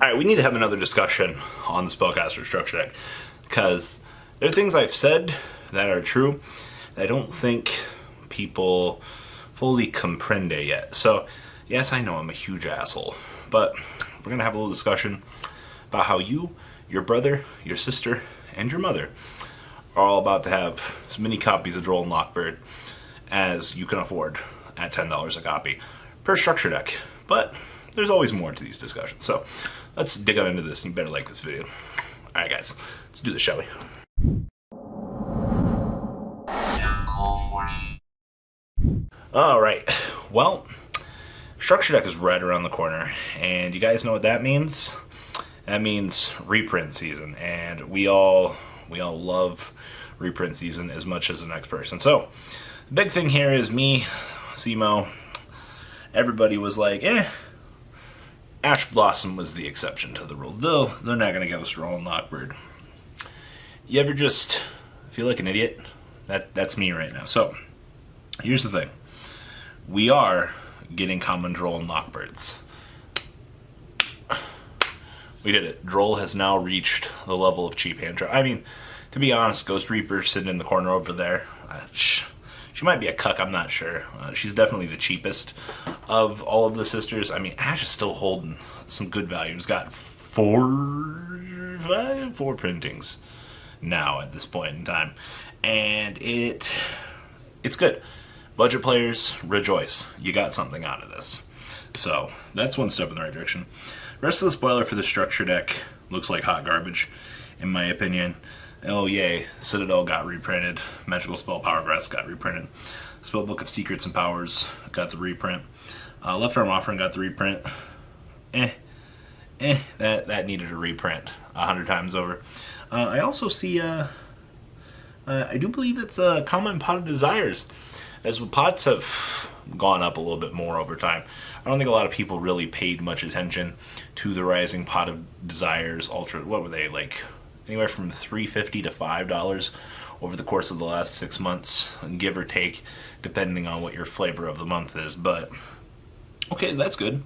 Alright, we need to have another discussion on the Spellcaster structure deck, because there are things I've said that are true that I don't think people fully comprende yet. So, yes, I know I'm a huge asshole, but we're going to have a little discussion about how you, your brother, your sister, and your mother are all about to have as many copies of Droll and Lockbird as you can afford at $10 a copy per structure deck. But there's always more to these discussions. So let's dig on into this, and you better like this video. Alright guys, let's do this, shall we? Alright, well, structure deck is right around the corner, and you guys know what that means? That means reprint season, and we all love reprint season as much as the next person. So, the big thing here is me, Simo, everybody was like, Ash Blossom was the exception to the rule. Though, they're not going to give us Droll and Lockbird. You ever just feel like an idiot? That's me right now. So, here's the thing. We are getting common Droll and Lockbirds. We did it. Droll has now reached the level of cheap hand trap. I mean, to be honest, Ghost Reaper sitting in the corner over there, she might be a cuck, I'm not sure. She's definitely the cheapest of all of the sisters. I mean, Ash is still holding some good value. He's got four printings now at this point in time. And it's good. Budget players, rejoice. You got something out of this. So, that's one step in the right direction. The rest of the spoiler for the structure deck looks like hot garbage, in my opinion. Oh yay, Citadel got reprinted, Magical Spell Power Breath got reprinted, Spellbook of Secrets and Powers got the reprint, Left Arm Offering got the reprint. That needed a reprint 100 times over. I also see, I do believe it's a common Pot of Desires, as pots have gone up a little bit more over time. I don't think a lot of people really paid much attention to the rising Pot of Desires Ultra. What were they, like anywhere from $3.50 to $5 over the course of the last 6 months, give or take, depending on what your flavor of the month is. But okay, that's good.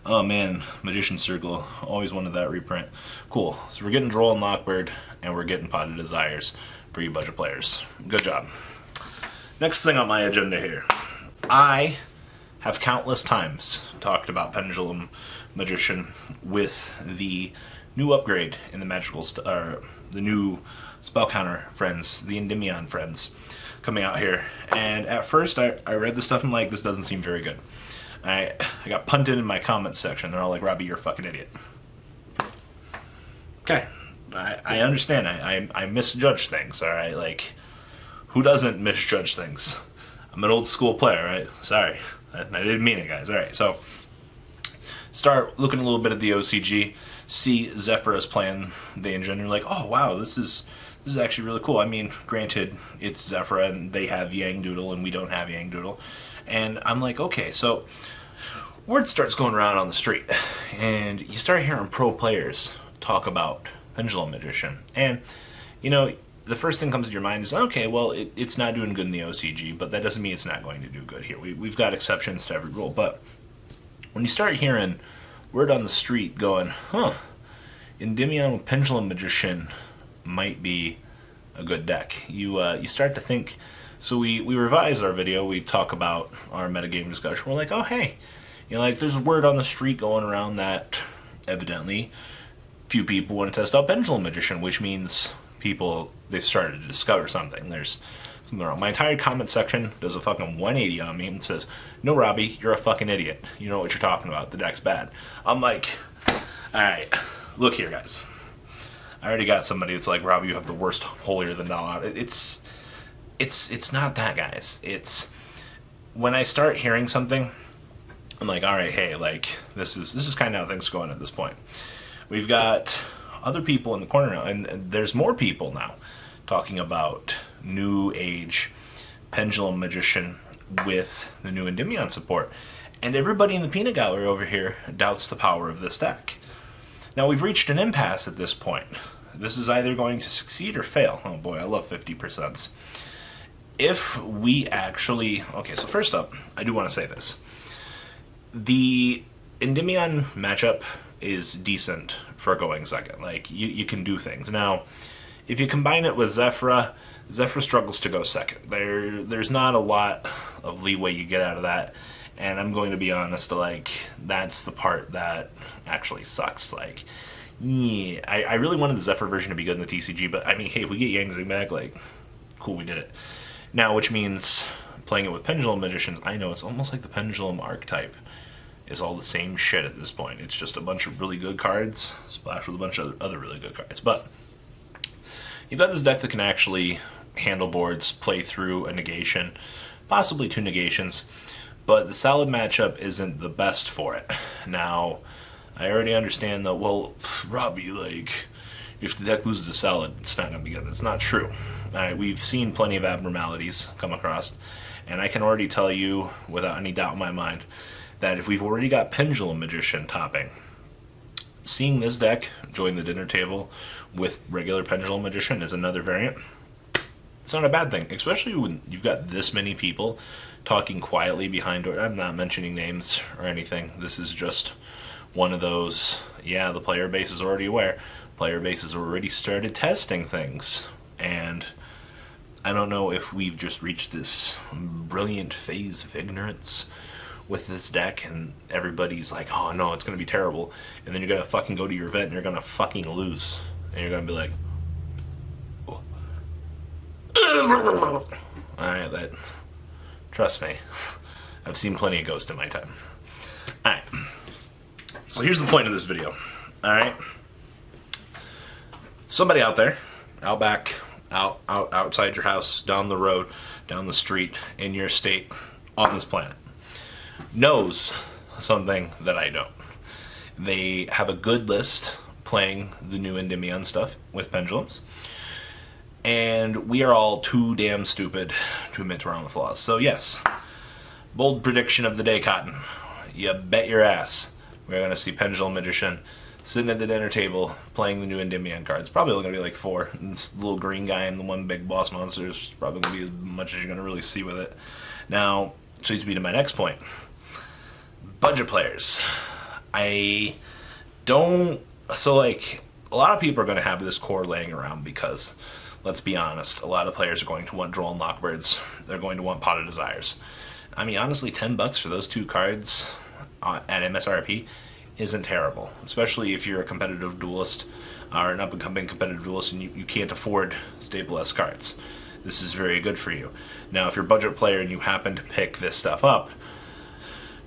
Oh man, Magician's Circle, always wanted that reprint. Cool. So we're getting Droll and Lockbird, and we're getting Pot of Desires for you budget players. Good job. Next thing on my agenda here, I have countless times talked about Pendulum Magician with the new upgrade in the the new spell counter friends, the Endymion friends, coming out here. And at first, I read this stuff and I'm like, this doesn't seem very good. I got punted in my comments section. They're all like, Robbie, you're a fucking idiot. Okay, I understand. I misjudge things. All right, like, who doesn't misjudge things? I'm an old school player, right? Sorry, I didn't mean it, guys. All right, so start looking a little bit at the OCG. See Zephyros playing the engine. You're like, oh wow, this is actually really cool. I mean, granted, it's Zephyra and they have Yang Doodle and we don't have Yang Doodle, and I'm like, okay, so word starts going around on the street, and you start hearing pro players talk about Pendulum Magician, and you know, the first thing comes to your mind is, okay, well, it's not doing good in the OCG, but that doesn't mean it's not going to do good here. We've got exceptions to every rule, but when you start hearing word on the street going, Endymion with Pendulum Magician might be a good deck, you start to think. So we revise our video, we talk about our metagame discussion, we're like, oh hey, you know, like, there's word on the street going around that evidently few people want to test out Pendulum Magician, which means they've started to discover something. There's something wrong. My entire comment section does a fucking 180 on me and says, no, Robbie, you're a fucking idiot. You know what you're talking about. The deck's bad. I'm like, alright, look here, guys. I already got somebody that's like, Robbie, you have the worst holier than thou out. It's not that, guys. It's when I start hearing something, I'm like, alright, hey, like, this is kind of how things are going at this point. We've got other people in the corner now, and there's more people now talking about new age Pendulum Magician with the new Endymion support, and everybody in the peanut gallery over here doubts the power of this deck. Now we've reached an impasse at this point. This is either going to succeed or fail. Oh boy, I love 50%. If we actually, okay, so first up, I do want to say this. The Endymion matchup is decent for going second. Like, you can do things. Now, if you combine it with Zephyra, Zephyra struggles to go second. There's not a lot of leeway you get out of that, and I'm going to be honest, like, that's the part that actually sucks. Like, yeah, I really wanted the Zephyr version to be good in the TCG, but I mean, hey, if we get Yang Zing back, like, cool, we did it. Now, which means playing it with Pendulum Magicians, I know it's almost like the Pendulum archetype is all the same shit at this point. It's just a bunch of really good cards splashed with a bunch of other really good cards. But you've got this deck that can actually handle boards, play through a negation, possibly 2 negations, but the Salad matchup isn't the best for it. Now, I already understand that, well, Robbie, like, if the deck loses to Salad, it's not going to be good. That's not true. Alright, we've seen plenty of abnormalities come across, and I can already tell you, without any doubt in my mind, that if we've already got Pendulum Magician topping, seeing this deck join the dinner table with regular Pendulum Magician is another variant. It's not a bad thing, especially when you've got this many people talking quietly behind door. I'm not mentioning names or anything. This is just one of those, yeah, the player base is already aware. Player base has already started testing things. And I don't know if we've just reached this brilliant phase of ignorance with this deck, and everybody's like, oh no, it's going to be terrible. And then you're going to fucking go to your event and you're going to fucking lose. And you're going to be like, oh. Alright, that, trust me, I've seen plenty of Ghost in my time. Alright, so here's the point of this video. Alright, somebody out there, out back, outside your house, down the road, down the street, in your state, on this planet, knows something that I don't. They have a good list playing the new Endymion stuff with Pendulums, and we are all too damn stupid to admit to our own flaws. So yes, bold prediction of the day, Cotton. You bet your ass we're going to see Pendulum Magician sitting at the dinner table playing the new Endymion cards. Probably only going to be like 4. And this little green guy and the one big boss monster is probably going to be as much as you're going to really see with it. Now, so leads me to my next point. Budget players. I don't... So, like, a lot of people are going to have this core laying around because, let's be honest, a lot of players are going to want Droll and Lockbirds. They're going to want Pot of Desires. I mean, honestly, $10 for those 2 cards at MSRP isn't terrible, especially if you're a competitive duelist or an up-and-coming competitive duelist and you can't afford Staple S cards. This is very good for you. Now, if you're a budget player and you happen to pick this stuff up,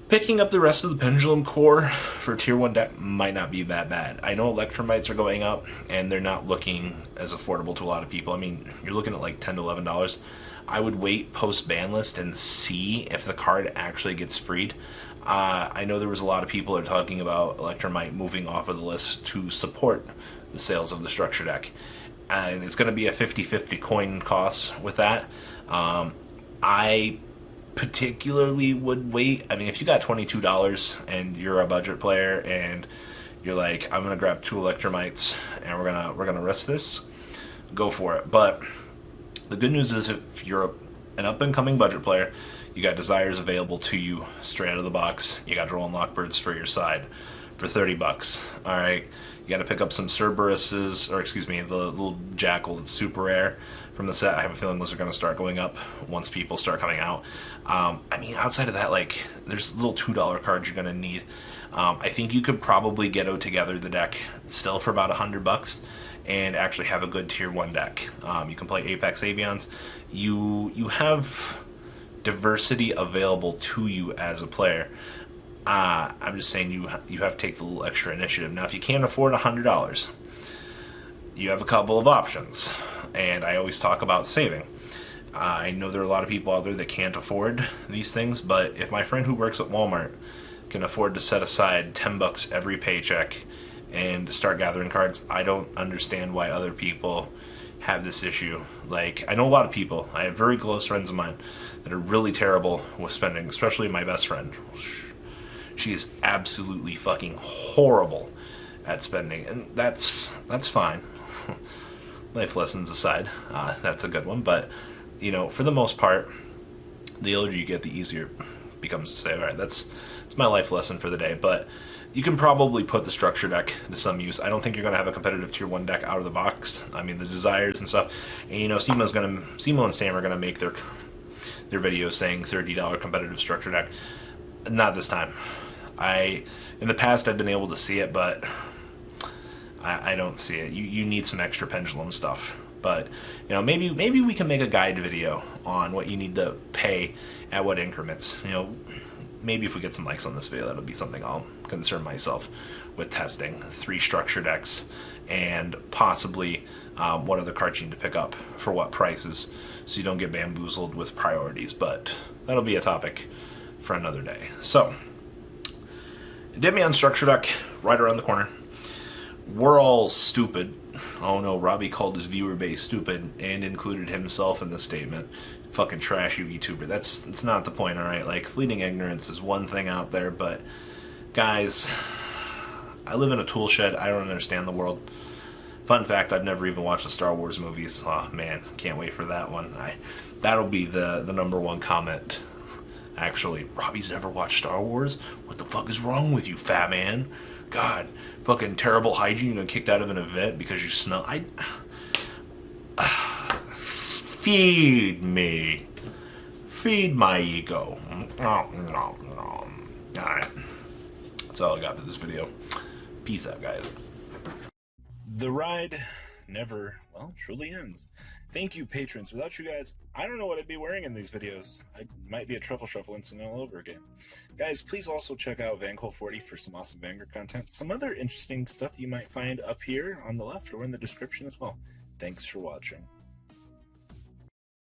picking up the rest of the Pendulum core for Tier 1 deck might not be that bad. I know Electromites are going up, and they're not looking as affordable to a lot of people. I mean, you're looking at like $10 to $11. I would wait post-ban list and see if the card actually gets freed. I know there was a lot of people that are talking about Electromite moving off of the list to support the sales of the structure deck. And it's going to be a 50-50 coin cost with that. I particularly would wait. I mean, if you got $22 and you're a budget player and you're like, I'm going to grab 2 Electromites and we're gonna risk this, go for it. But the good news is if you're an up-and-coming budget player, you got Desires available to you straight out of the box. You got Droll and Lockbirds for your side for $30. Alright, you got to pick up some Cerberuses, or excuse me, the little Jackal that's super rare from the set. I have a feeling those are going to start going up once people start coming out. I mean, outside of that, like, there's little $2 cards you're going to need. I think you could probably ghetto together the deck still for about $100 and actually have a good Tier 1 deck. You can play Apex Avians. You have diversity available to you as a player. I'm just saying you have to take the little extra initiative. Now, if you can't afford $100, you have a couple of options, and I always talk about saving. I know there are a lot of people out there that can't afford these things, but if my friend who works at Walmart can afford to set aside $10 every paycheck and start gathering cards, I don't understand why other people have this issue. Like, I know a lot of people, I have very close friends of mine that are really terrible with spending, especially my best friend. She is absolutely fucking horrible at spending, and that's fine. Life lessons aside, that's a good one. But, you know, for the most part, the older you get, the easier it becomes to say, all right, that's my life lesson for the day. But you can probably put the structure deck to some use. I don't think you're going to have a competitive tier 1 deck out of the box. I mean, the desires and stuff. And, you know, Simo and Sam are going to make their videos saying $30 competitive structure deck. Not this time. In the past, I've been able to see it, but I don't see it. You need some extra Pendulum stuff. But, you know, maybe we can make a guide video on what you need to pay at what increments. You know, maybe if we get some likes on this video, that'll be something I'll concern myself with testing. 3 structure decks, and possibly what other cards you need to pick up for what prices, so you don't get bamboozled with priorities. But that'll be a topic for another day. So, Endymion structure deck right around the corner. We're all stupid. Oh no, Robbie called his viewer base stupid and included himself in the statement. Fucking trash YouTuber. That's not the point, alright? Like, fleeting ignorance is one thing out there, but guys, I live in a tool shed. I don't understand the world. Fun fact, I've never even watched the Star Wars movies. Oh man, can't wait for that one. That'll be the number 1 comment. Actually, Robbie's never watched Star Wars? What the fuck is wrong with you, fat man? God, fucking terrible hygiene. You got kicked out of an event because you smell. Feed me. Feed my ego. Alright. That's all I got for this video. Peace out, guys. The ride never, well, truly ends. Thank you, patrons. Without you guys, I don't know what I'd be wearing in these videos. I might be a truffle shuffle incident all over again. Guys, please also check out Vanquil40 for some awesome Vanguard content. Some other interesting stuff you might find up here on the left or in the description as well. Thanks for watching.